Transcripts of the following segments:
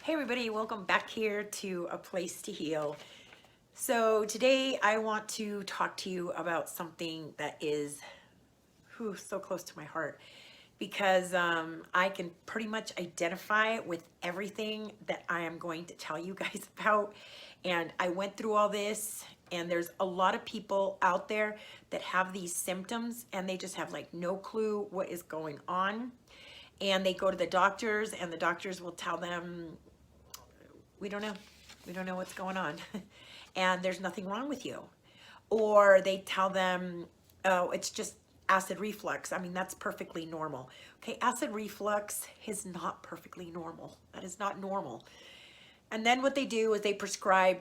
Hey everybody, welcome back here to A Place to Heal. So today I want to talk to you about something that is so close to my heart because I can pretty much identify with everything that I am going to tell you guys about. And I went through all this, and there's a lot of people out there that have these symptoms and they just have like no clue what is going on. And they go to the doctors and the doctors will tell them, we don't know. We don't know what's going on. And there's nothing wrong with you. Or they tell them, oh, it's just acid reflux. I mean, that's perfectly normal. Okay, acid reflux is not perfectly normal. That is not normal. And then what they do is they prescribe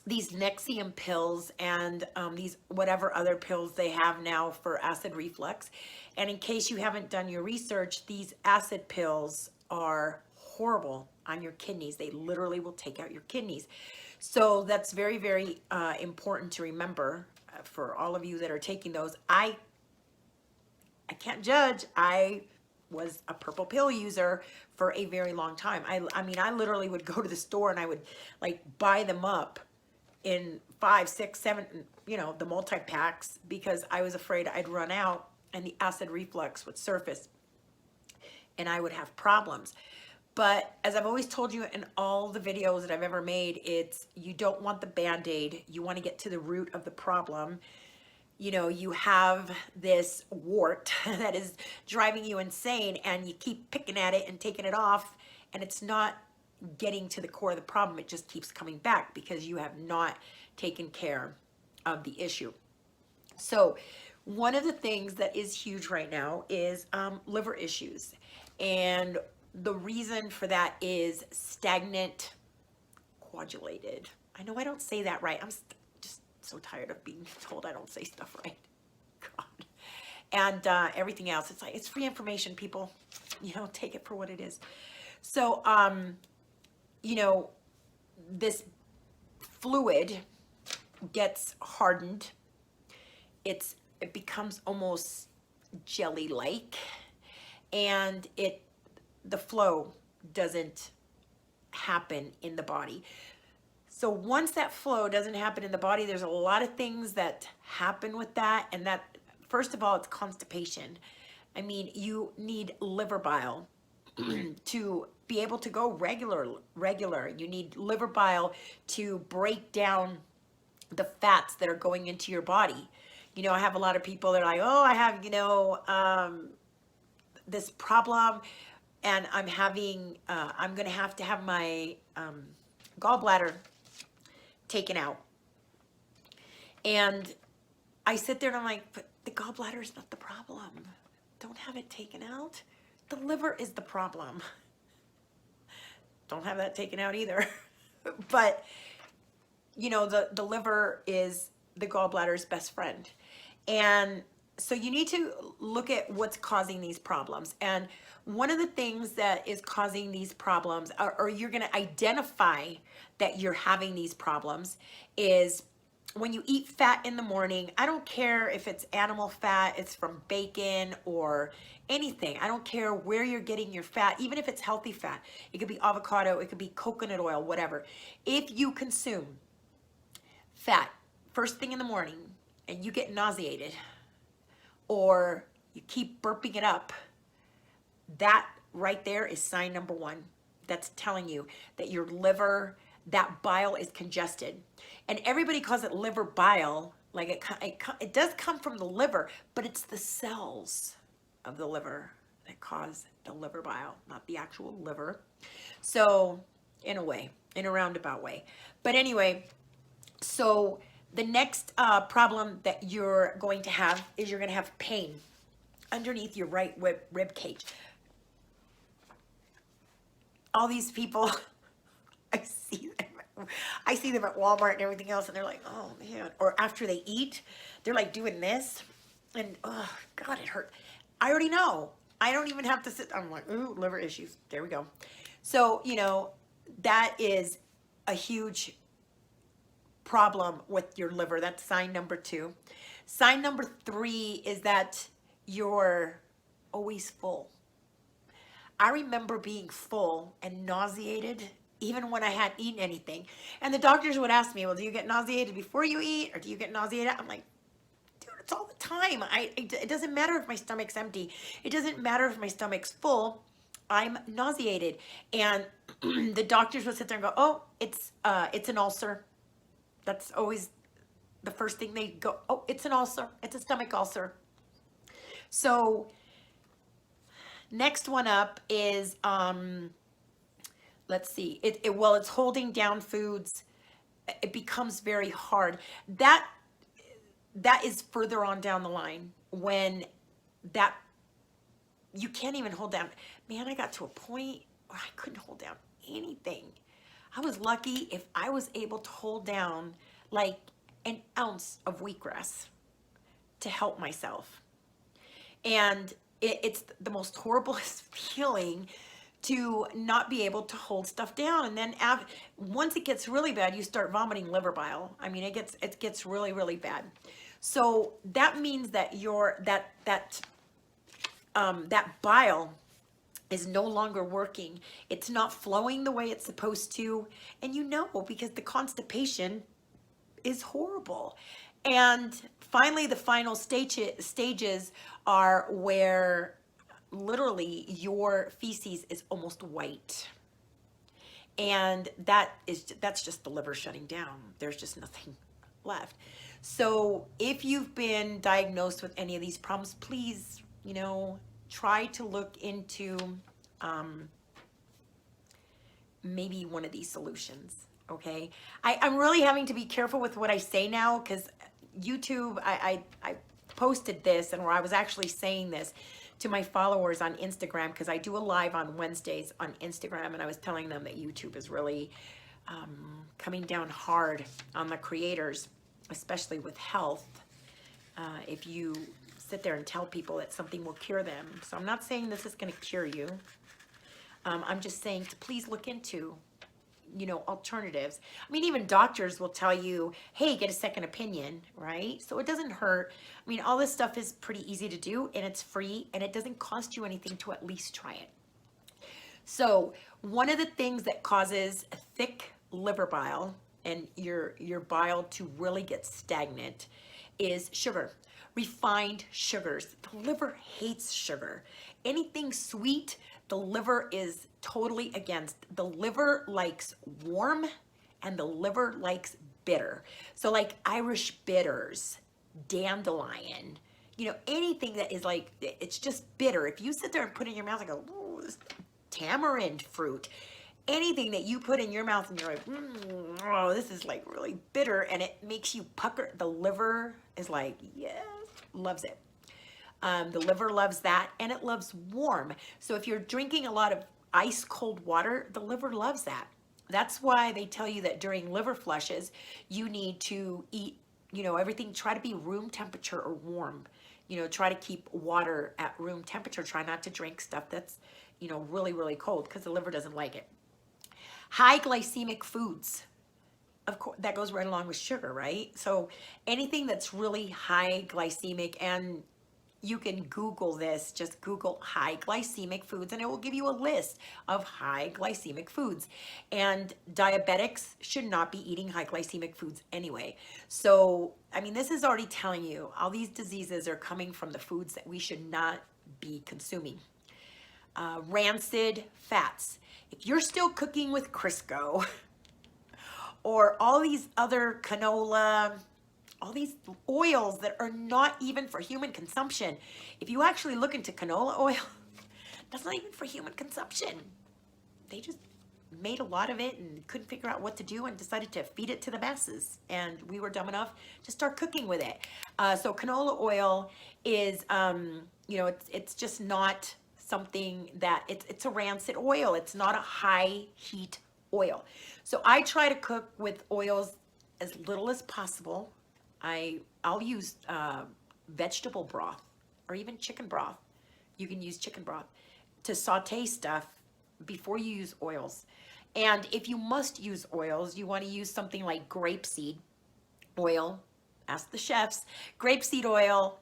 these Nexium pills and these whatever other pills they have now for acid reflux. And in case you haven't done your research, these acid pills are horrible on your kidneys. They literally will take out your kidneys. So that's very, very important to remember for all of you that are taking those. I can't judge. I was a purple pill user for a very long time. I mean, I literally would go to the store and I would like buy them up in 5, 6, 7, you know, the multi-packs because I was afraid I'd run out and the acid reflux would surface and I would have problems. But as I've always told you in all the videos that I've ever made, it's you don't want the Band-Aid. You want to get to the root of the problem. You know, you have this wart that is driving you insane and you keep picking at it and taking it off and it's not getting to the core of the problem. It just keeps coming back because you have not taken care of the issue. So one of the things that is huge right now is liver issues. And the reason for that is stagnant coagulated. I know I don't say that right. I'm just so tired of being told I don't say stuff right. God. And everything else, it's like, it's free information, people. You know, take it for what it is. So, you know, this fluid gets hardened. It becomes almost jelly-like, and the flow doesn't happen in the body. So once that flow doesn't happen in the body, there's a lot of things that happen with that, and that, first of all, it's constipation. I mean, you need liver bile to be able to go regular. You need liver bile to break down the fats that are going into your body. You know, I have a lot of people that are like, oh, I have, you know, this problem and I'm going to have my gallbladder taken out. And I sit there and I'm like, but the gallbladder is not the problem. Don't have it taken out. The liver is the problem. Don't have that taken out either. But, you know, the liver is the gallbladder's best friend. And so you need to look at what's causing these problems. And one of the things that is causing these problems, or you're going to identify that you're having these problems, is when you eat fat in the morning. I don't care if it's animal fat, it's from bacon or anything. I don't care where you're getting your fat, even if it's healthy fat. It could be avocado, it could be coconut oil, whatever. If you consume fat first thing in the morning and you get nauseated or you keep burping it up, that right there is sign number one. That's telling you that your liver, that bile is congested. And everybody calls it liver bile. Like it does come from the liver, but it's the cells of the liver that cause the liver bile, not the actual liver. So in a way, in a roundabout way. But anyway, so the next problem that you're going to have is you're going to have pain underneath your right rib cage. All these people, I see them at Walmart and everything else, and they're like, oh man. Or after they eat, they're like doing this, and oh God, it hurt. I already know. I don't even have to sit. I'm like, ooh, liver issues. There we go. So, you know, that is a huge problem with your liver. That's sign number 2. Sign number 3 is that you're always full. I remember being full and nauseated even when I hadn't eaten anything. And the doctors would ask me, well, do you get nauseated before you eat, or do you get nauseated? I'm like, dude, it's all the time. It doesn't matter if my stomach's empty. It doesn't matter if my stomach's full. I'm nauseated. And the doctors would sit there and go, oh, it's an ulcer. That's always the first thing they go, oh, it's an ulcer. It's a stomach ulcer. So next one up is, let's see, well, it's holding down foods. It becomes very hard. That is further on down the line when that you can't even hold down. Man, I got to a point where I couldn't hold down anything. I was lucky if I was able to hold down like an ounce of wheatgrass to help myself. And it's the most horriblest feeling to not be able to hold stuff down. And then once it gets really bad, you start vomiting liver bile. I mean, it gets really, really bad. So that means that that bile is no longer working. It's not flowing the way it's supposed to. And you know, because the constipation is horrible. And finally, the final stages are where literally your feces is almost white. And that's just the liver shutting down. There's just nothing left. So if you've been diagnosed with any of these problems, please, try to look into maybe one of these solutions. Okay. I'm really having to be careful with what I say now, because YouTube, I posted this, and where I was actually saying this to my followers on Instagram, because I do a live on Wednesdays on Instagram, and I was telling them that YouTube is really coming down hard on the creators, especially with health. If you sit there and tell people that something will cure them. So I'm not saying this is going to cure you. I'm just saying to please look into alternatives. I mean, even doctors will tell you, hey, get a second opinion, right? So it doesn't hurt. I mean, all this stuff is pretty easy to do, and it's free, and it doesn't cost you anything to at least try it. So one of the things that causes thick liver bile and your bile to really get stagnant is sugar. Refined sugars. The liver hates sugar. Anything sweet, the liver is totally against. The liver likes warm, and the liver likes bitter. So like Irish bitters, dandelion, anything that is like, it's just bitter. If you sit there and put it in your mouth and go, ooh, this tamarind fruit, anything that you put in your mouth and you're like, oh, this is like really bitter, and it makes you pucker, the liver is like, yes, loves it. The liver loves that, and it loves warm. So if you're drinking a lot of ice cold water, the liver loves that. That's why they tell you that during liver flushes, you need to eat, everything, try to be room temperature or warm. Try to keep water at room temperature. Try not to drink stuff that's, really, really cold, because the liver doesn't like it. High glycemic foods. Of course, that goes right along with sugar, right? So anything that's really high glycemic, and you can Google this, just Google high glycemic foods, and it will give you a list of high glycemic foods. And diabetics should not be eating high glycemic foods anyway. So, I mean, this is already telling you all these diseases are coming from the foods that we should not be consuming. Rancid fats. If you're still cooking with Crisco or all these other canola, all these oils that are not even for human consumption. If you actually look into canola oil, that's not even for human consumption. They just made a lot of it and couldn't figure out what to do and decided to feed it to the masses. And we were dumb enough to start cooking with it. So canola oil is, it's just not something that, it's a rancid oil. It's not a high heat oil. So I try to cook with oils as little as possible. I'll use vegetable broth or even chicken broth. You can use chicken broth to saute stuff before you use oils. And if you must use oils, you want to use something like grapeseed oil. Ask the chefs. Grapeseed oil,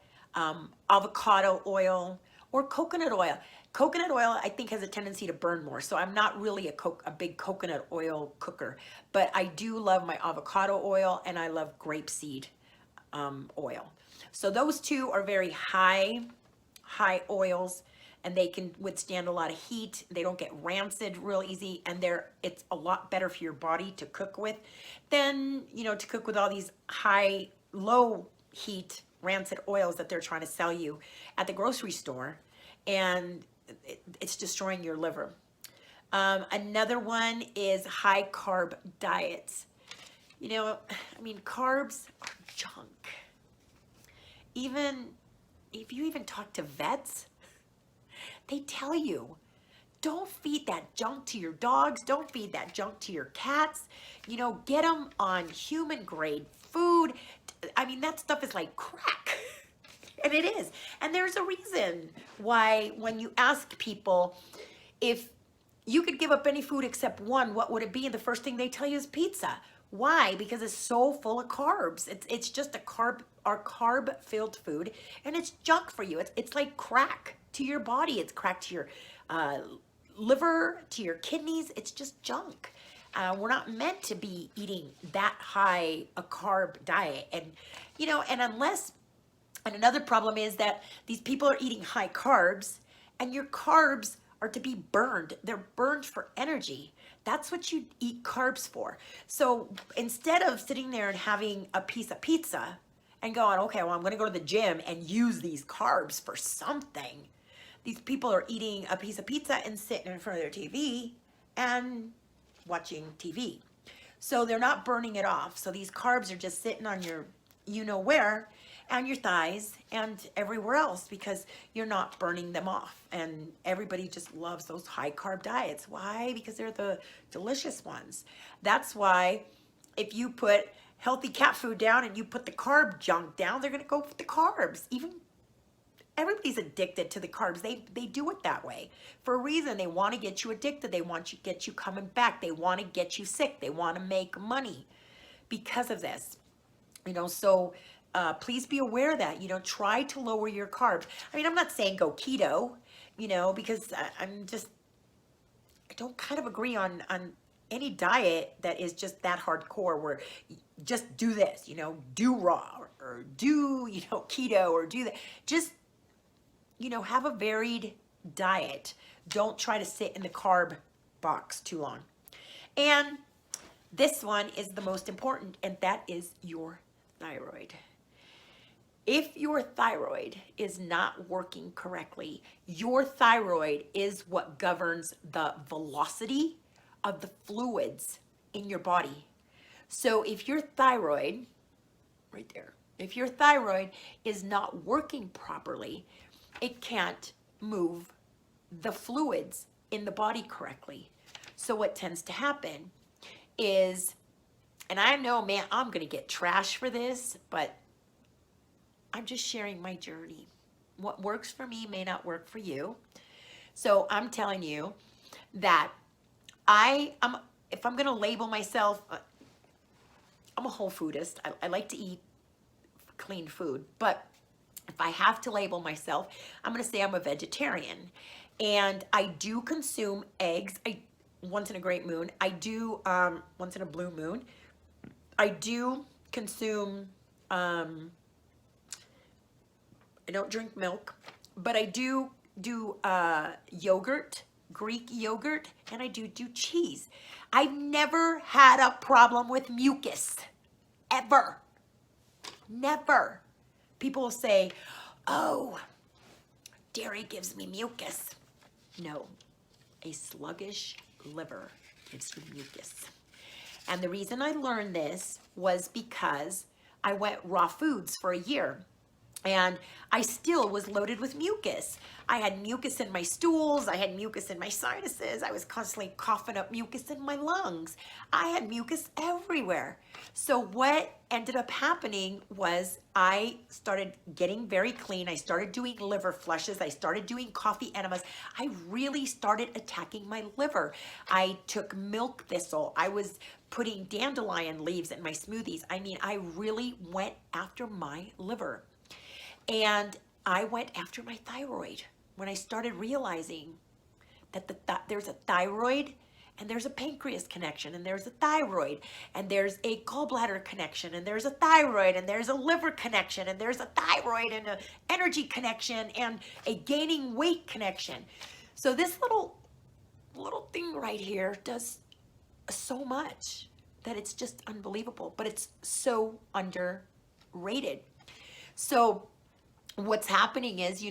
avocado oil, or coconut oil. Coconut oil, I think, has a tendency to burn more. So I'm not really a big coconut oil cooker, but I do love my avocado oil and I love grapeseed oil. So those two are very high oils, and they can withstand a lot of heat. They don't get rancid real easy, and it's a lot better for your body to cook with than, to cook with all these low heat rancid oils that they're trying to sell you at the grocery store, and it's destroying your liver. Another one is high carb diets. Carbs are junk. Even if you talk to vets, they tell you, don't feed that junk to your dogs. Don't feed that junk to your cats. Get them on human grade food. That stuff is like crack. And it is. And there's a reason why when you ask people if you could give up any food except one, what would it be? And the first thing they tell you is pizza. Why? Because it's so full of carbs. It's just our carb-filled food, and it's junk for you. It's like crack to your body. It's crack to your liver, to your kidneys. It's just junk. We're not meant to be eating that high a carb diet. And, and another problem is that these people are eating high carbs, and your carbs are to be burned. They're burned for energy. That's what you eat carbs for. So instead of sitting there and having a piece of pizza and going, okay, well, I'm going to go to the gym and use these carbs for something, these people are eating a piece of pizza and sitting in front of their TV and watching TV. So they're not burning it off. So these carbs are just sitting on your where, and your thighs and everywhere else, because you're not burning them off. And everybody just loves those high carb diets. Why? Because they're the delicious ones. That's why if you put healthy cat food down and you put the carb junk down, they're going to go with the carbs. Even everybody's addicted to the carbs. They do it that way for a reason. They want to get you addicted. They want to get you coming back. They want to get you sick. They want to make money because of this. So please be aware of that. Try to lower your carbs. I'm not saying go keto, because I don't kind of agree on any diet that is just that hardcore where you just do this, do raw or do, keto or do that. Just, have a varied diet. Don't try to sit in the carb box too long. And this one is the most important, and that is your thyroid. If your thyroid is not working correctly, your thyroid is what governs the velocity of the fluids in your body. So if your thyroid, right there, if your thyroid is not working properly, it can't move the fluids in the body correctly. So what tends to happen is, and I know, man, I'm going to get trash for this, but I'm just sharing my journey. What works for me may not work for you. So I'm telling you that if I'm going to label myself, I'm a whole foodist. I like to eat clean food, but if I have to label myself, I'm going to say I'm a vegetarian. And I do consume eggs once in a great moon. I do once in a blue moon. I do consume, I don't drink milk, but I do yogurt, Greek yogurt, and I do cheese. I've never had a problem with mucus, ever. Never. People will say, oh, dairy gives me mucus. No, a sluggish liver gives you mucus. And the reason I learned this was because I went raw foods for a year. And I still was loaded with mucus. I had mucus in my stools. I had mucus in my sinuses. I was constantly coughing up mucus in my lungs. I had mucus everywhere. So what ended up happening was I started getting very clean. I started doing liver flushes. I started doing coffee enemas. I really started attacking my liver. I took milk thistle. I was putting dandelion leaves in my smoothies. I really went after my liver. And I went after my thyroid. when I started realizing that there's a thyroid and there's a pancreas connection, and there's a thyroid, and there's a gallbladder connection, and there's a thyroid, and there's a liver connection, and there's a thyroid and an energy connection, and a gaining weight connection. So this little thing right here does so much that it's just unbelievable, but it's so underrated. So what's happening is,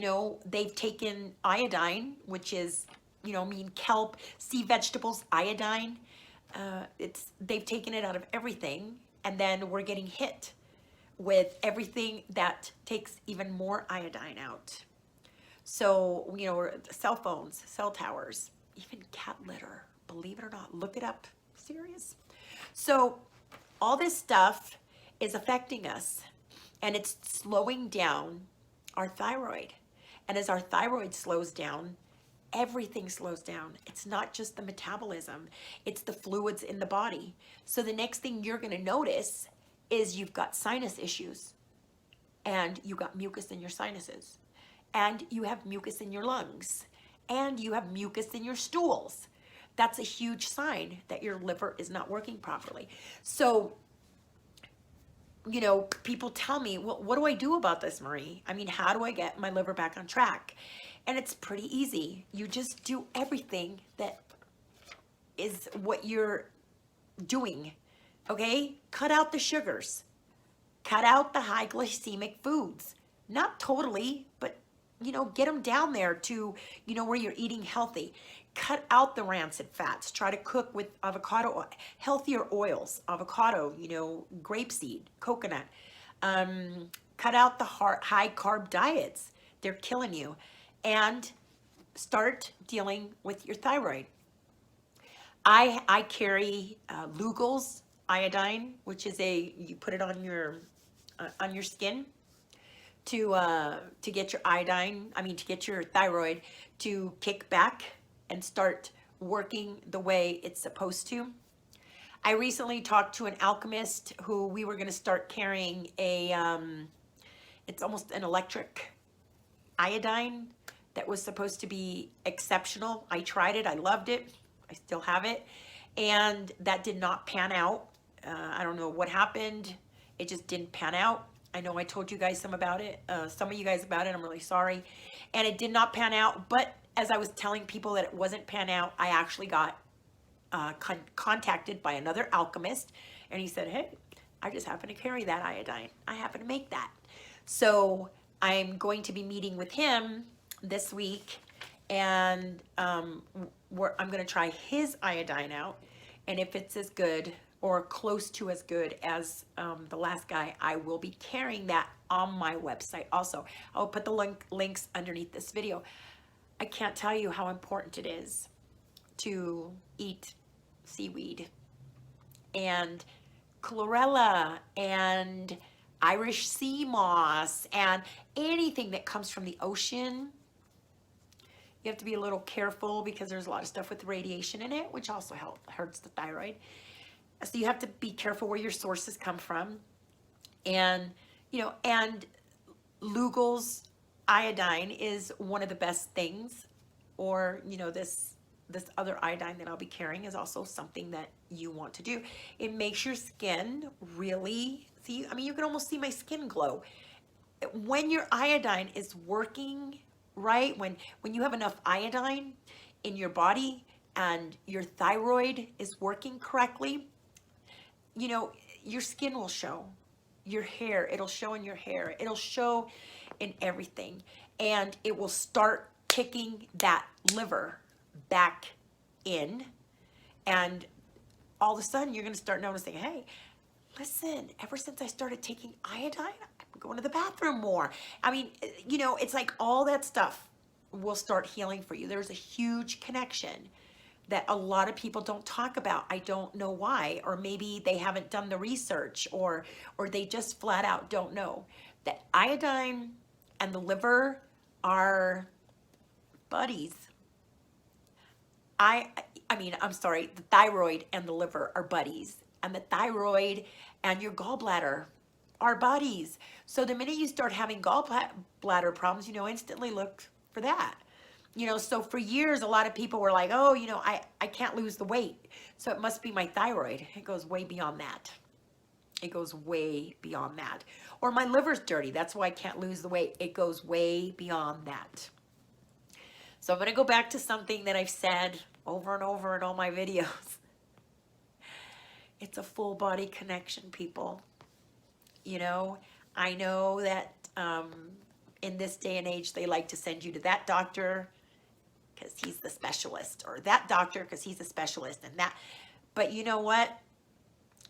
they've taken iodine, which is, kelp, sea vegetables, iodine. They've taken it out of everything, and then we're getting hit with everything that takes even more iodine out. So, cell phones, cell towers, even cat litter, believe it or not, look it up, serious. So all this stuff is affecting us, and it's slowing down our thyroid. And as our thyroid slows down, everything slows down. It's not just the metabolism, it's the fluids in the body. So the next thing you're going to notice is you've got sinus issues, and you got mucus in your sinuses, and you have mucus in your lungs, and you have mucus in your stools. That's a huge sign that your liver is not working properly. So, people tell me, well, what do I do about this, Marie? I mean, how do I get my liver back on track? And it's pretty easy. You just do everything that is what you're doing, okay? Cut out the sugars. Cut out the high glycemic foods. Not totally, but, get them down there to, where you're eating healthy. Cut out the rancid fats. Try to cook with avocado oil, healthier oils, avocado, grapeseed, coconut. Cut out the high carb diets. They're killing you. And start dealing with your thyroid. I carry Lugol's iodine, which is you put it on your skin to get your to get your thyroid to kick back and start working the way it's supposed to. I recently talked to an alchemist who we were going to start carrying it's almost an electric iodine that was supposed to be exceptional. I tried it. I loved it. I still have it. And that did not pan out. I don't know what happened. It just didn't pan out. I know I told you guys some of you guys about it. I'm really sorry. And it did not pan out. But as I was telling people that it wasn't pan out, I actually got contacted by another alchemist. And he said, hey, I just happen to carry that iodine. I happen to make that. So I'm going to be meeting with him this week, and I'm going to try his iodine out, and if it's as good or close to as good as the last guy, I will be carrying that on my website also. I'll put the links underneath this video. I can't tell you how important it is to eat seaweed and chlorella and Irish sea moss and anything that comes from the ocean. You have to be a little careful because there's a lot of stuff with radiation in it, which also hurts the thyroid. So you have to be careful where your sources come from. And, and Lugol's iodine is one of the best things. Or, this other iodine that I'll be carrying is also something that you want to do. It makes your skin really, you can almost see my skin glow. When your iodine is working right, when you have enough iodine in your body and your thyroid is working correctly, your skin will show. Your hair, it'll show in your hair. It'll show in everything. And it will start kicking that liver back in. And all of a sudden, you're going to start noticing, hey, listen, ever since I started taking iodine, I'm going to the bathroom more. It's like all that stuff will start healing for you. There's a huge connection that a lot of people don't talk about. I don't know why, or maybe they haven't done the research, or they just flat out don't know that iodine and the liver are buddies. I'm sorry, the thyroid and the liver are buddies, and the thyroid and your gallbladder are buddies. So the minute you start having gallbladder problems, instantly look for that. You know, so for years, a lot of people were like, oh, you know, I can't lose the weight. So it must be my thyroid. It goes way beyond that. It goes way beyond that. Or my liver's dirty. That's why I can't lose the weight. It goes way beyond that. So I'm going to go back to something that I've said over and over in all my videos. It's a full body connection, people. You know, I know that in this day and age, they like to send you to that doctor because he's the specialist, or that doctor because he's a specialist, and that. But you know what?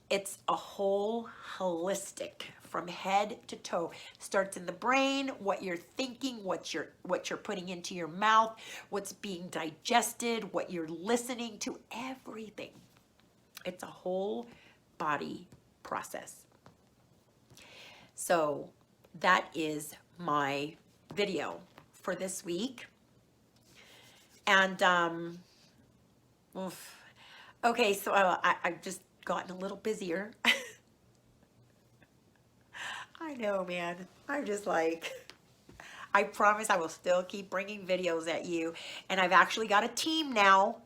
It's a whole holistic from head to toe. Starts in the brain, what you're thinking, what you're putting into your mouth, what's being digested, what you're listening to, everything. It's a whole body process. So that is my video for this week. And okay, so I've just gotten a little busier. I know, man. I'm just like, I promise I will still keep bringing videos at you. And I've actually got a team now.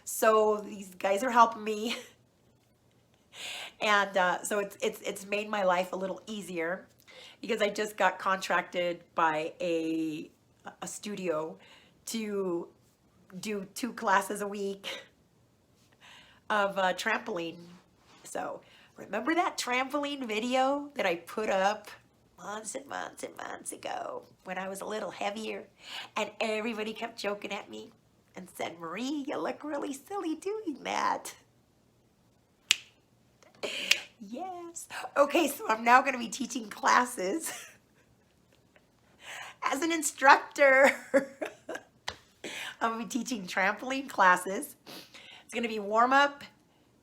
So these guys are helping me. And so it's made my life a little easier because I just got contracted by a studio to do 2 classes a week of trampoline. So remember that trampoline video that I put up months and months and months ago when I was a little heavier, and everybody kept joking at me and said, Marie, you look really silly doing that. Yes. Okay, so I'm now going to be teaching classes as an instructor. I'm going to be teaching trampoline classes. It's going to be warm up,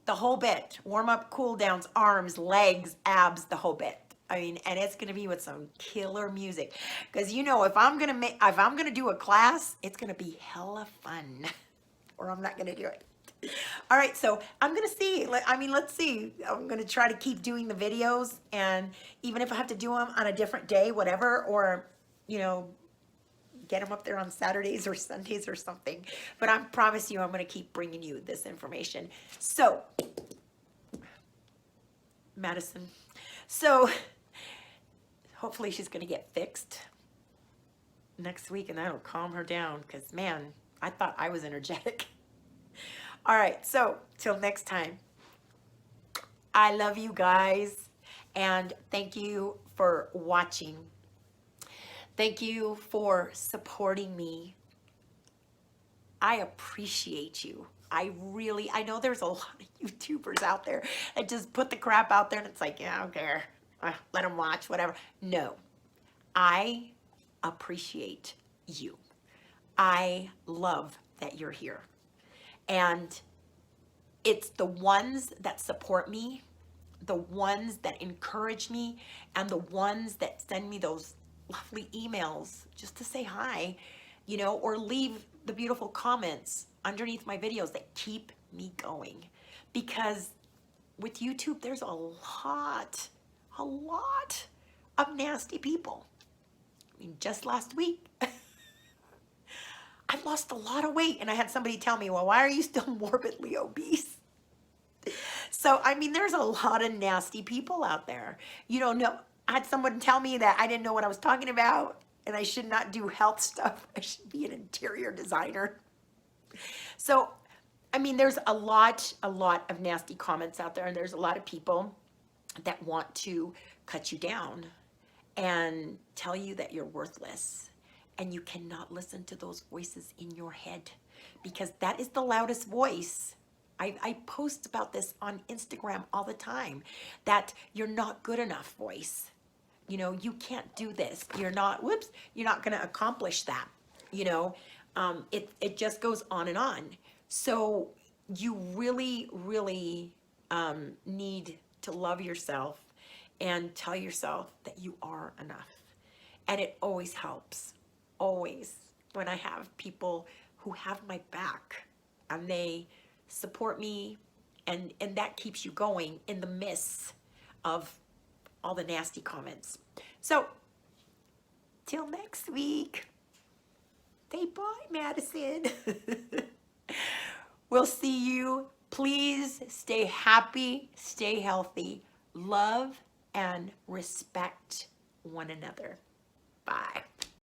the whole bit. Warm up, cool downs, arms, legs, abs, the whole bit. I mean, and it's going to be with some killer music. Because you know, if I'm going to do a class, it's going to be hella fun. Or I'm not going to do it. All right, so I'm going to see. I mean, let's see. I'm going to try to keep doing the videos. And even if I have to do them on a different day, whatever, or, you know, get them up there on Saturdays or Sundays or something. But I promise you, I'm going to keep bringing you this information. So, Madison. So, hopefully she's going to get fixed next week, and that'll calm her down because, man, I thought I was energetic. All right, so till next time, I love you guys, and thank you for watching. Thank you for supporting me. I appreciate you. I know there's a lot of YouTubers out there that just put the crap out there and it's like, yeah, I don't care. Let them watch, whatever. No, I appreciate you. I love that you're here. And it's the ones that support me, the ones that encourage me, and the ones that send me those lovely emails just to say hi, you know, or leave the beautiful comments underneath my videos that keep me going. Because with YouTube, there's a lot of nasty people. I mean, just last week, I lost a lot of weight, and I had somebody tell me, well, why are you still morbidly obese? So, I mean, there's a lot of nasty people out there. You don't know. I had someone tell me that I didn't know what I was talking about, and I should not do health stuff. I should be an interior designer. So, I mean, there's a lot of nasty comments out there, and there's a lot of people that want to cut you down and tell you that you're worthless. And you cannot listen to those voices in your head because that is the loudest voice. I post about this on Instagram all the time, that you're not good enough voice. You know, you can't do this. You're not going to accomplish that. You know, it just goes on and on. So you really, really need to love yourself and tell yourself that you are enough. And it always helps. Always, when I have people who have my back and they support me, and that keeps you going in the midst of all the nasty comments. So, till next week. Say bye, Madison. We'll see you. Please stay happy, stay healthy, love and respect one another. Bye.